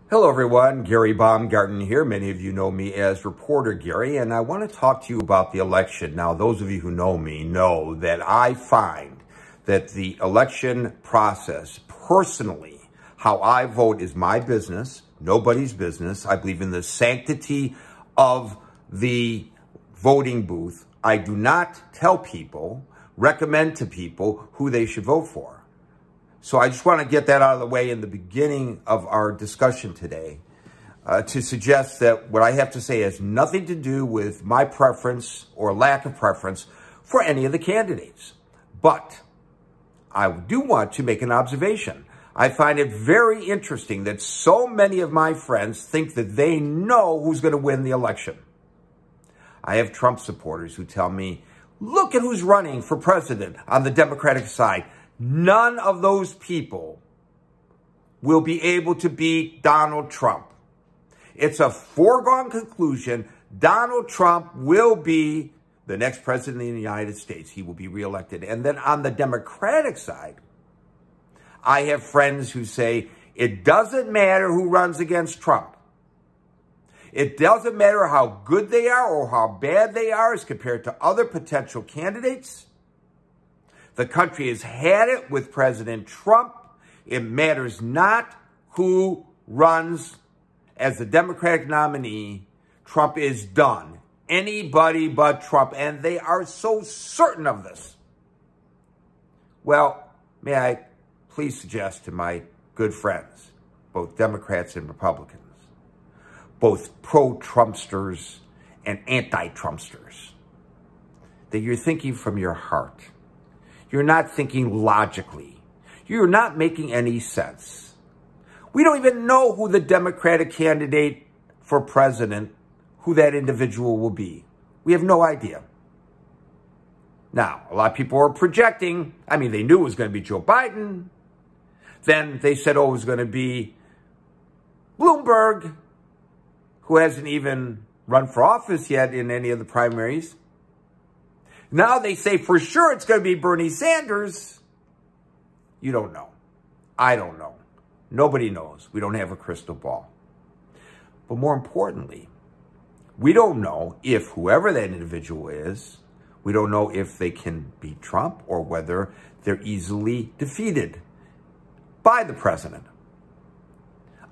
Hello everyone, Gary Baumgarten here. Many of you know me as Reporter Gary, and I want to talk to you about the election. Now, those of you who know me know that I find that the election process, personally, how I vote is my business, nobody's business. I believe in the sanctity of the voting booth. I do not tell people, recommend to people who they should vote for. So I just want to get that out of the way in the beginning of our discussion today to suggest that what I have to say has nothing to do with my preference or lack of preference for any of the candidates. But I do want to make an observation. I find it very interesting that so many of my friends think that they know who's going to win the election. I have Trump supporters who tell me, look at who's running for president on the Democratic side. None of those people will be able to beat Donald Trump. It's a foregone conclusion. Donald Trump will be the next president of the United States. He will be reelected. And then on the Democratic side, I have friends who say it doesn't matter who runs against Trump. It doesn't matter how good they are or how bad they are as compared to other potential candidates. The country has had it with President Trump. It matters not who runs as the Democratic nominee. Trump is done. Anybody but Trump. And they are so certain of this. Well, may I please suggest to my good friends, both Democrats and Republicans, both pro-Trumpsters and anti-Trumpsters, that you're thinking from your heart. You're not thinking logically. You're not making any sense. We don't even know who the Democratic candidate for president, who that individual will be. We have no idea. Now, a lot of people are projecting. I mean, they knew it was going to be Joe Biden. Then they said, oh, it was going to be Bloomberg, who hasn't even run for office yet in any of the primaries. Now they say for sure it's going to be Bernie Sanders. You don't know. I don't know. Nobody knows. We don't have a crystal ball. But more importantly, we don't know if whoever that individual is, we don't know if they can beat Trump or whether they're easily defeated by the president.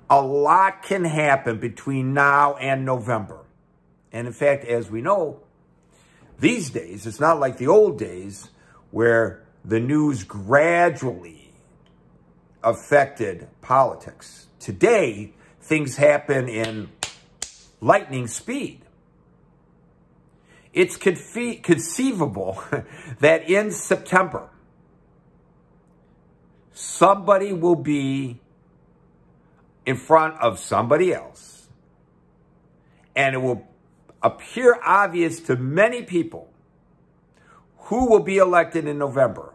A lot can happen between now and November. And in fact, as we know, these days, it's not like the old days where the news gradually affected politics. Today, things happen in lightning speed. It's conceivable that in September, somebody will be in front of somebody else, and it will appear obvious to many people who will be elected in November.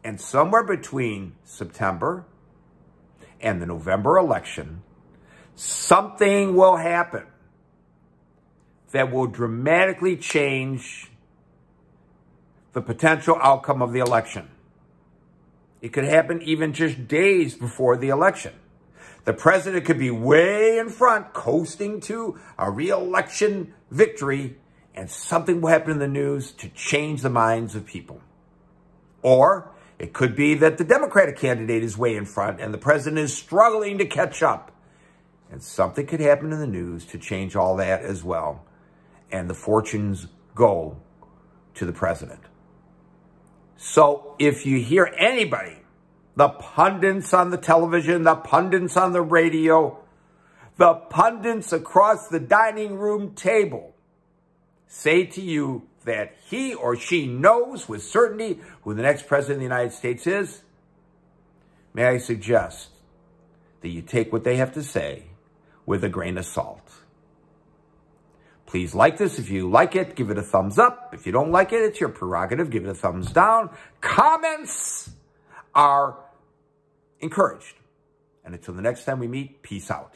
And somewhere between September and the November election, something will happen that will dramatically change the potential outcome of the election. It could happen even just days before the election. The president could be way in front, coasting to a re-election victory, and something will happen in the news to change the minds of people. Or it could be that the Democratic candidate is way in front and the president is struggling to catch up. And something could happen in the news to change all that as well. And the fortunes go to the president. So if you hear anybody, the pundits on the television, the pundits on the radio, the pundits across the dining room table say to you that he or she knows with certainty who the next president of the United States is, may I suggest that you take what they have to say with a grain of salt. Please like this. If you like it, give it a thumbs up. If you don't like it, it's your prerogative. Give it a thumbs down. Comments are encouraged. And until the next time we meet, peace out.